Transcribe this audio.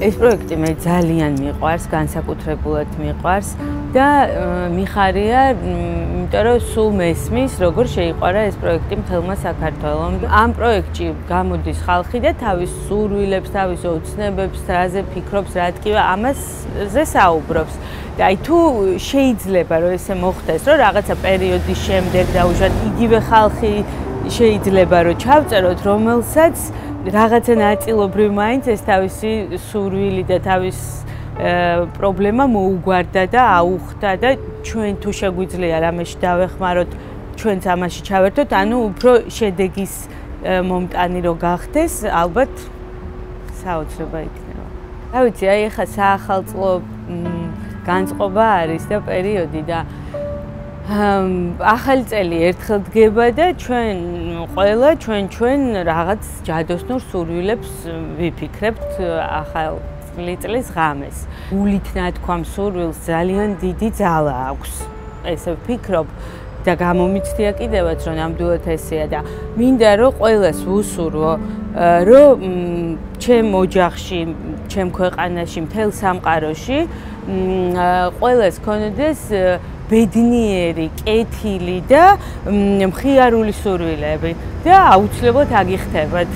ეს პროექტი მე ძალიან მიყვარს, განსაკუთრებულად მიყვარს და მიხარია, იმიტომ რომ სულ მესმის, როგორ შეიყვარა ეს პროექტი მთელმა საქართველოს. ამ პროექტში გამოდის ხალხი და თავის სურვილებს, თავის ოცნებებს, რაზე ფიქრობს, რა თქმა ამაზე საუბრობს. და აი თუ შეიძლება რომ ესე მოხდეს, რომ რაღაცა პერიოდის შემდეგ დაუშვათ იგივე ხალხი შეიძლება რომ ჩავწეროთ, რომელსაც რაღაცა ნაწილობრივ მაინც ეს თავისი სურვილი და თავის პრობლემა მოუგვარდა და აუხდა და ჩვენ თუ შეგვიძლია რამეში დავეხმაროთ, ჩვენც ამაში ჩავერთოთ, ანუ უფრო შედეგის მომტანი რო გახდეს, ალბათ საოცრება იქნება. რა ვიცი, აი ეხა საახალწლო განწყობა არის და პერიოდი და ახალი წელი ერთხელ დგება და ჩვენ ყველა ჩვენ რაღაც ჯადოსნურ სურვილებს ვიფიქრებთ ახალი წლის ღამეს. გულით ნათქვამ სურვილს ძალიან დიდი ძალა აქვს. ესე ვფიქრობ და გამომიცდია კიდევაც რომ ნამდვილად ესეა და მინდა რომ ყველას ვუსურვო რომ ჩემ ოჯახში, ჩემ ქვეყანაში, მთელ სამყაროში ყველას ქონდეს ბედნიერი, კეთილი და მხიარული სურვილები და აუცილებლად აგიხდებათ.